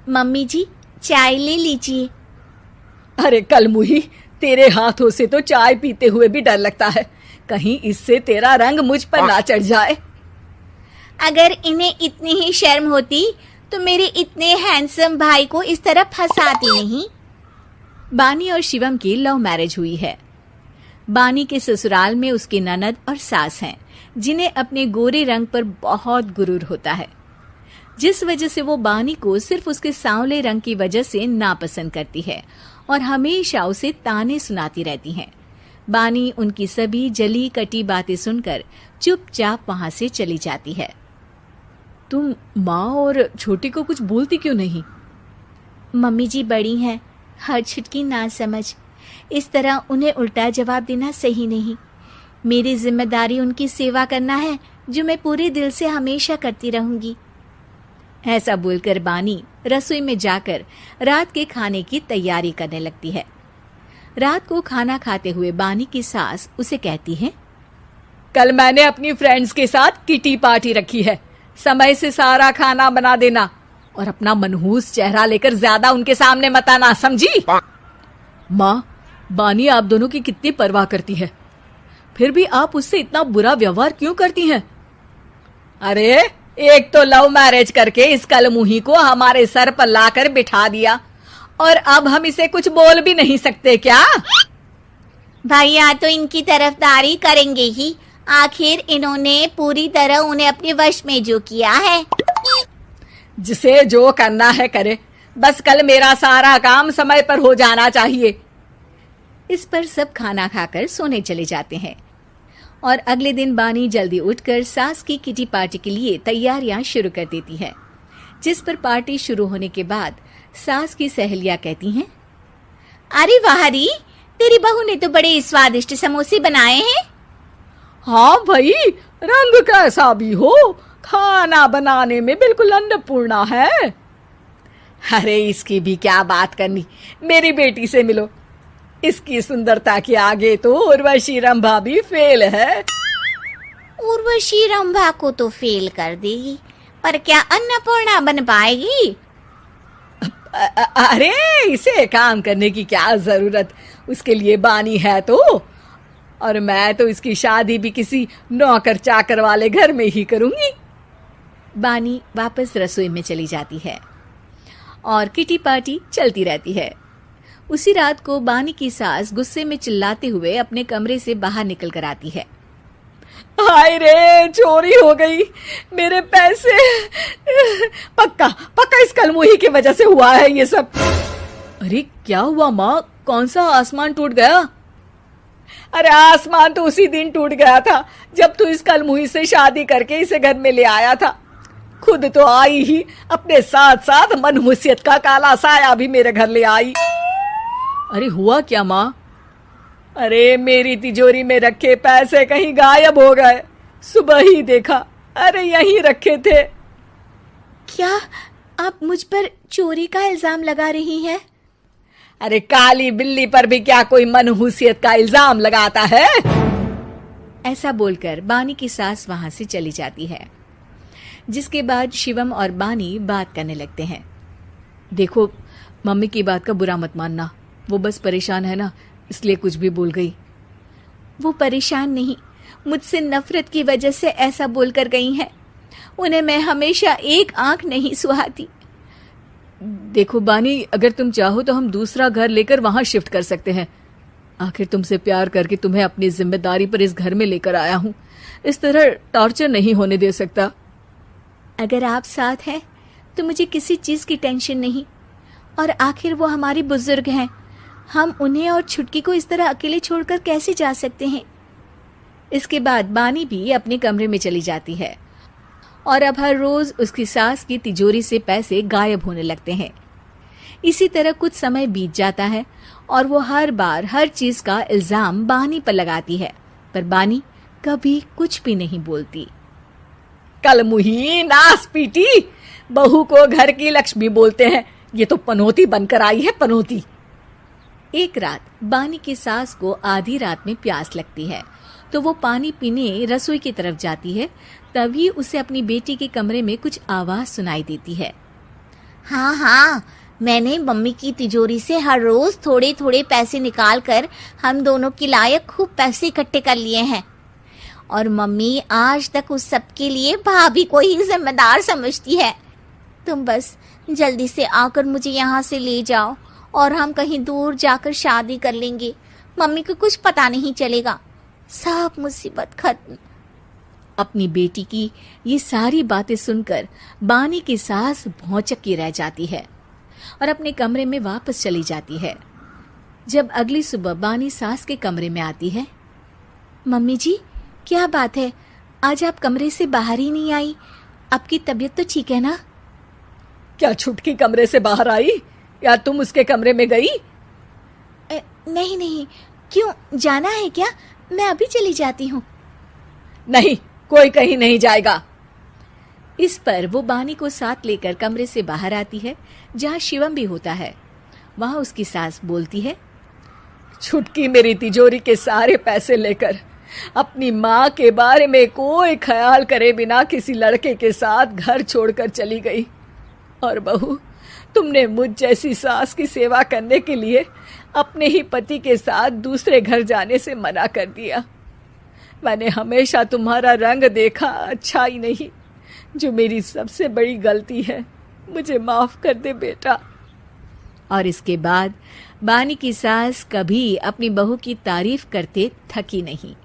Mummy जी, चाय ले लीजिए। अरे कलमुही, तेरे हाथों से तो चाय पीते हुए भी डर लगता है, कहीं इससे तेरा रंग मुझ पर ना चढ़ जाए। अगर इन्हें इतनी ही शर्म होती तो मेरे इतने हैंडसम भाई को इस तरह फंसाती नहीं। बानी और शिवम की लव मैरिज हुई है। बानी के ससुराल में उसकी ननद और सास हैं, जिन्हें अपने गोरे रंग पर बहुत गुरूर होता है, जिस वजह से वो बानी को सिर्फ उसके सांवले रंग की वजह से नापसंद करती है और हमेशा उसे ताने सुनाती रहती हैं। बानी उनकी सभी जली कटी बातें सुनकर चुपचाप वहां से चली जाती है। तुम माँ और छोटी को कुछ बोलती क्यों नहीं? मम्मी जी बड़ी हैं, हर छुटकी ना समझ, इस तरह उन्हें उल्टा जवाब देना सही नहीं। मेरी जिम्मेदारी उनकी सेवा करना है, जो मैं पूरे दिल से हमेशा करती रहूंगी। ऐसा बोलकर बानी रसोई में जाकर रात के खाने की तैयारी करने लगती है। रात को खाना खाते हुए बानी की सास उसे कहती है, कल मैंने अपनी फ्रेंड्स के साथ किटी पार्टी रखी है, समय से सारा खाना बना देना और अपना मनहूस चेहरा लेकर ज्यादा उनके सामने मत आना, समझी? माँ, बानी आप दोनों की कितनी परवाह करती है, फिर भी आप उससे इतना बुरा व्यवहार क्यों करती हैं? अरे एक तो लव मैरिज करके इस कलमुही को हमारे सर पर लाकर बिठा दिया और अब हम इसे कुछ बोल भी नहीं सकते क्या? भैया तो इनकी तरफदारी करेंगे ही, आखिर इन्होंने पूरी तरह उन्हें अपने वश में जो किया है। जिसे जो करना है करे, बस कल मेरा सारा काम समय पर हो जाना चाहिए। इस पर सब खाना खाकर सोने चले जाते हैं और अगले दिन बानी जल्दी उठकर सास की किटी पार्टी के लिए तैयारियां शुरू कर देती है, जिस पर पार्टी शुरू होने के बाद सास की सहेलियां कहती हैं, अरे वाह री, तेरी बहू ने तो बड़े स्वादिष्ट समोसे बनाए हैं। हाँ भाई, रंग कैसा भी हो, खाना बनाने में बिल्कुल अन्नपूर्णा है। अरे इसकी भी क्या बात करनी, मेरी बेटी से मिलो, इसकी सुंदरता के आगे तो उर्वशी रंभा भी फेल है। उर्वशी रंभा को तो फेल कर देगी, पर क्या अन्नपूर्णा बन पाएगी? अरे इसे काम करने की क्या जरूरत, उसके लिए बानी है तो, और मैं तो इसकी शादी भी किसी नौकर चाकर वाले घर में ही करूंगी। बानी वापस रसोई में चली जाती है और किटी पार्टी चलती रहती है। उसी रात को बानी की सास गुस्से में चिल्लाते हुए अपने कमरे से बाहर निकल कर आती है। हाय रे, चोरी हो गई, मेरे पैसे, पक्का पक्का इस कलमुही की वजह से हुआ है ये सब। अरे क्या हुआ माँ, कौन सा आसमान टूट गया? अरे आसमान तो उसी दिन टूट गया था जब तू इस कलमुही से शादी करके इसे घर में ले आया था। खुद तो आई ही, अपने साथ साथ मनहूसियत का काला साया भी मेरे घर ले आई। अरे हुआ क्या माँ? अरे मेरी तिजोरी में रखे पैसे कहीं गायब हो गए, सुबह ही देखा, अरे यहीं रखे थे। क्या आप मुझ पर चोरी का इल्जाम लगा रही हैं? अरे काली बिल्ली पर भी क्या कोई मनहूसियत का इल्जाम लगाता है? ऐसा बोलकर बानी की सास वहां से चली जाती है, जिसके बाद शिवम और बानी बात करने लगते हैं। देखो, मम्मी की बात का बुरा मत मानना, वो बस परेशान है ना, इसलिए कुछ भी बोल गई। वो परेशान नहीं, मुझसे नफरत की वजह से ऐसा बोलकर गई हैं। उन्हें मैं हमेशा एक आंख नहीं सुहाती। देखो बानी, अगर तुम चाहो तो हम दूसरा घर लेकर वहां शिफ्ट कर सकते हैं। आखिर तुमसे प्यार करके तुम्हें अपनी जिम्मेदारी पर इस घर में लेकर आया हूं, इस तरह टॉर्चर नहीं होने दे सकता। अगर आप साथ हैं तो मुझे किसी चीज की टेंशन नहीं, और आखिर वो हमारी बुजुर्ग हैं, हम उन्हें और छुटकी को इस तरह अकेले छोड़कर कैसे जा सकते हैं? इसके बाद बानी भी अपने कमरे में चली जाती है और अब हर रोज उसकी सास की तिजोरी से पैसे गायब होने लगते हैं। इसी तरह कुछ समय बीत जाता है और वो हर बार हर चीज का इल्जाम बानी पर लगाती है, पर बानी कभी कुछ भी नहीं बोलती। कलमुही नास पीटी, बहू को घर की लक्ष्मी बोलते हैं, ये तो पनौती बनकर आई है, पनौती। एक रात बानी की सास को आधी रात में प्यास लगती है, तो वो पानी पीने रसोई की तरफ जाती है। तभी उसे अपनी बेटी के कमरे में कुछ आवाज सुनाई देती है। हाँ हाँ, मैंने मम्मी की तिजोरी से हर रोज थोड़े थोड़े पैसे निकाल कर हम दोनों के लायक खूब पैसे इकट्ठे कर लिए हैं। और मम्मी आज तक उस सब के लिए भाभी को ही जिम्मेदार समझती है। तुम बस जल्दी से आकर मुझे यहाँ से ले जाओ और हम कहीं दूर जाकर शादी कर लेंगे। मम्मी को कुछ पता नहीं चलेगा, सब मुसीबत खत्म। अपनी बेटी की ये सारी बातें सुनकर बानी की सास भौंचक्की रह जाती है और अपने कमरे में वापस चली जाती है। जब अगली सुबह बानी सास के कमरे में आती है, मम्मी जी, क्या बात है, आज आप कमरे से बाहर ही नहीं आई? आपकी तबीयत तो ठीक है ना? क्या छुटकी कमरे से बाहर आई या तुम उसके कमरे में गई? नहीं नहीं, क्यों, जाना है क्या? मैं अभी चली जाती हूँ। नहीं, कोई कहीं नहीं जाएगा। इस पर वो बानी को साथ लेकर कमरे से बाहर आती है, जहाँ शिवम भी होता है। वहां उसकी सास बोलती है, छुटकी मेरी तिजोरी के सारे पैसे लेकर अपनी माँ के बारे में कोई ख्याल करे बिना किसी लड़के के साथ घर छोड़कर चली गई। और बहू, तुमने मुझ जैसी सास की सेवा करने के लिए अपने ही पति के साथ दूसरे घर जाने से मना कर दिया। मैंने हमेशा तुम्हारा रंग देखा अच्छा ही नहीं, जो मेरी सबसे बड़ी गलती है। मुझे माफ कर दे बेटा। और इसके बाद बानी की सास कभी अपनी बहू की तारीफ करते थकी नहीं।